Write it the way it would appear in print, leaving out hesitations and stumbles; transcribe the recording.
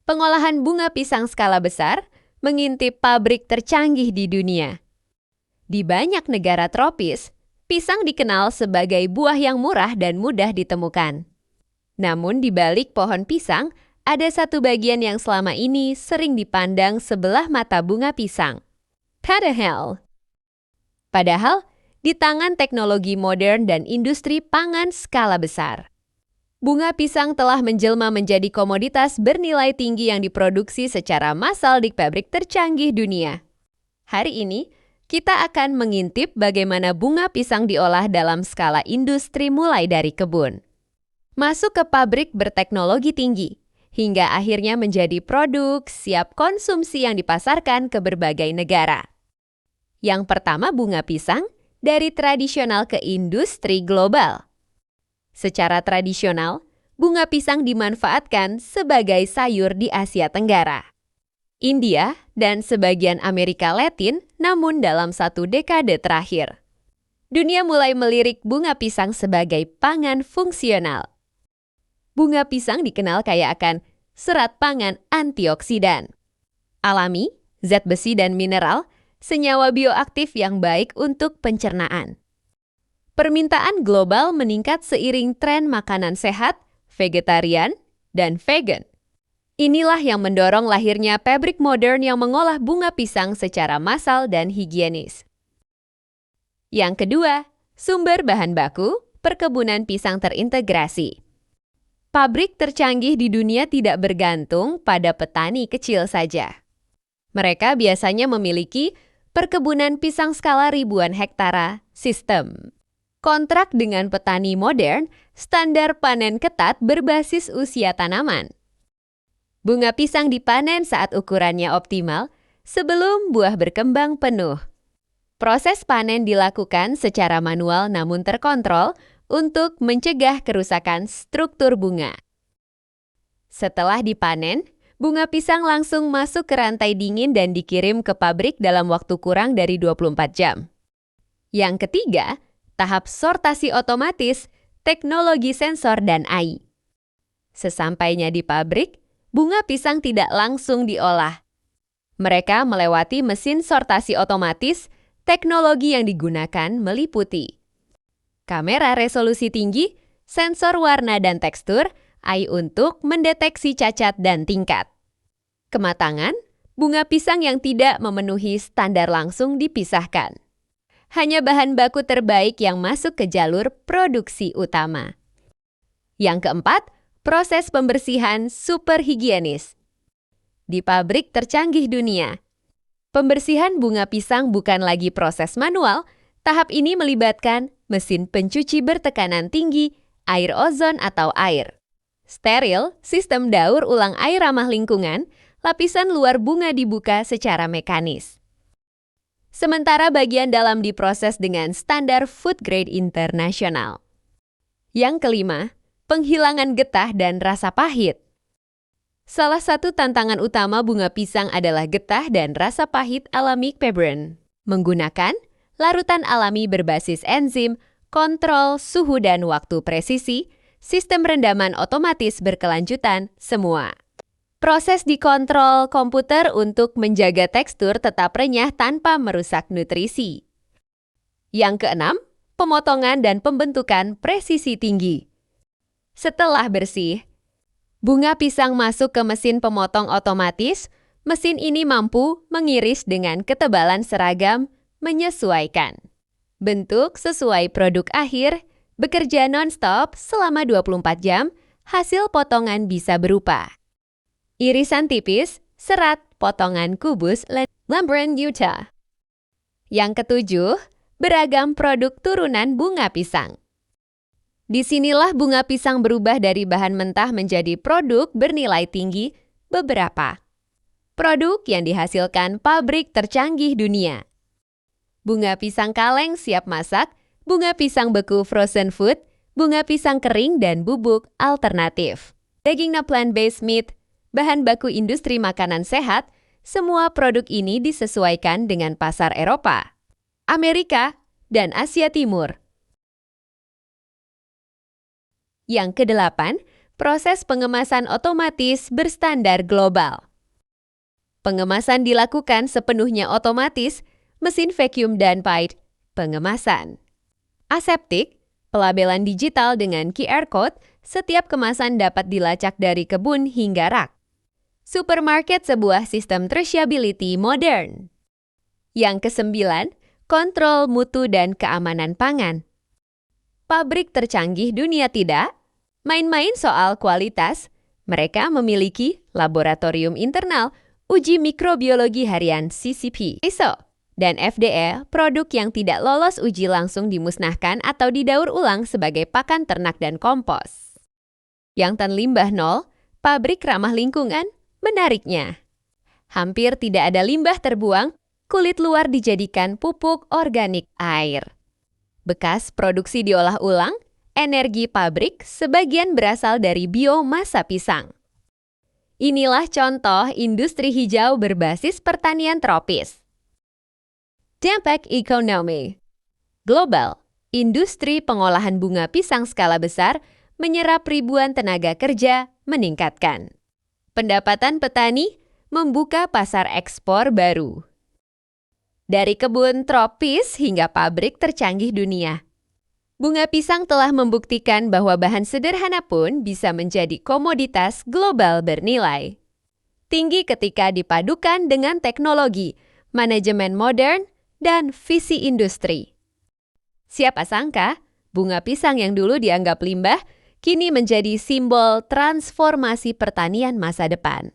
Pengolahan bunga pisang skala besar mengintip pabrik tercanggih di dunia. Di banyak negara tropis, pisang dikenal sebagai buah yang murah dan mudah ditemukan. Namun di balik pohon pisang, ada satu bagian yang selama ini sering dipandang sebelah mata bunga pisang. Padahal, di tangan teknologi modern dan industri pangan skala besar, bunga pisang telah menjelma menjadi komoditas bernilai tinggi yang diproduksi secara massal di pabrik tercanggih dunia. Hari ini, kita akan mengintip bagaimana bunga pisang diolah dalam skala industri mulai dari kebun, masuk ke pabrik berteknologi tinggi, hingga akhirnya menjadi produk siap konsumsi yang dipasarkan ke berbagai negara. Yang pertama, bunga pisang dari tradisional ke industri global. Secara tradisional, bunga pisang dimanfaatkan sebagai sayur di Asia Tenggara, India, dan sebagian Amerika Latin, namun dalam 1 dekade terakhir, dunia mulai melirik bunga pisang sebagai pangan fungsional. Bunga pisang dikenal kaya akan serat pangan antioksidan, alami, zat besi dan mineral, senyawa bioaktif yang baik untuk pencernaan. Permintaan global meningkat seiring tren makanan sehat, vegetarian, dan vegan. Inilah yang mendorong lahirnya pabrik modern yang mengolah bunga pisang secara massal dan higienis. Yang kedua, sumber bahan baku, perkebunan pisang terintegrasi. Pabrik tercanggih di dunia tidak bergantung pada petani kecil saja. Mereka biasanya memiliki perkebunan pisang skala ribuan hektara, sistem kontrak dengan petani modern, standar panen ketat berbasis usia tanaman. Bunga pisang dipanen saat ukurannya optimal sebelum buah berkembang penuh. Proses panen dilakukan secara manual namun terkontrol untuk mencegah kerusakan struktur bunga. Setelah dipanen, bunga pisang langsung masuk ke rantai dingin dan dikirim ke pabrik dalam waktu kurang dari 24 jam. Yang ketiga, tahap sortasi otomatis, teknologi sensor dan AI. Sesampainya di pabrik, bunga pisang tidak langsung diolah. Mereka melewati mesin sortasi otomatis. Teknologi yang digunakan meliputi kamera resolusi tinggi, sensor warna dan tekstur, AI untuk mendeteksi cacat dan tingkat. Kematangan, bunga pisang yang tidak memenuhi standar langsung dipisahkan. Hanya bahan baku terbaik yang masuk ke jalur produksi utama. Yang keempat, proses pembersihan super higienis. Di pabrik tercanggih dunia, pembersihan bunga pisang bukan lagi proses manual. Tahap ini melibatkan mesin pencuci bertekanan tinggi, air ozon atau air steril, sistem daur ulang air ramah lingkungan, lapisan luar bunga dibuka secara mekanis. Sementara bagian dalam diproses dengan standar food grade internasional. Yang kelima, penghilangan getah dan rasa pahit. Salah satu tantangan utama bunga pisang adalah getah dan rasa pahit alami pebern. Menggunakan larutan alami berbasis enzim, kontrol suhu dan waktu presisi, sistem rendaman otomatis berkelanjutan, semua. Proses dikontrol komputer untuk menjaga tekstur tetap renyah tanpa merusak nutrisi. Yang keenam, pemotongan dan pembentukan presisi tinggi. Setelah bersih, bunga pisang masuk ke mesin pemotong otomatis. Mesin ini mampu mengiris dengan ketebalan seragam, menyesuaikan bentuk sesuai produk akhir, bekerja non-stop selama 24 jam, hasil potongan bisa berupa irisan tipis, serat, potongan kubus, lembran Utah. Yang ketujuh, beragam produk turunan bunga pisang. Disinilah bunga pisang berubah dari bahan mentah menjadi produk bernilai tinggi beberapa produk yang dihasilkan pabrik tercanggih dunia. Bunga pisang kaleng siap masak, bunga pisang beku frozen food, bunga pisang kering dan bubuk alternatif. Daging plant-based meat, bahan baku industri makanan sehat, semua produk ini disesuaikan dengan pasar Eropa, Amerika, dan Asia Timur. Yang kedelapan, Proses pengemasan otomatis berstandar global. Pengemasan dilakukan sepenuhnya otomatis, mesin vacuum dan piped, pengemasan. Aseptik, pelabelan digital dengan QR code, setiap kemasan dapat dilacak dari kebun hingga rak. Supermarket, sebuah sistem traceability modern. Yang kesembilan, kontrol mutu dan keamanan pangan. Pabrik tercanggih dunia tidak main-main soal kualitas. Mereka memiliki laboratorium internal, uji mikrobiologi harian CCP, ISO, dan FDA, produk yang tidak lolos uji langsung dimusnahkan atau didaur ulang sebagai pakan ternak dan kompos. Yang tan limbah nol, pabrik ramah lingkungan, menariknya. Hampir tidak ada limbah terbuang, kulit luar dijadikan pupuk organik air. Bekas produksi diolah ulang, energi pabrik sebagian berasal dari biomasa pisang. Inilah contoh industri hijau berbasis pertanian tropis. Dampak ekonomi. Global, industri pengolahan bunga pisang skala besar menyerap ribuan tenaga kerja, meningkatkan pendapatan petani, membuka pasar ekspor baru. Dari kebun tropis hingga pabrik tercanggih dunia. Bunga pisang telah membuktikan bahwa bahan sederhana pun bisa menjadi komoditas global bernilai tinggi ketika dipadukan dengan teknologi, manajemen modern, dan visi industri. Siapa sangka, bunga pisang yang dulu dianggap limbah, kini menjadi simbol transformasi pertanian masa depan.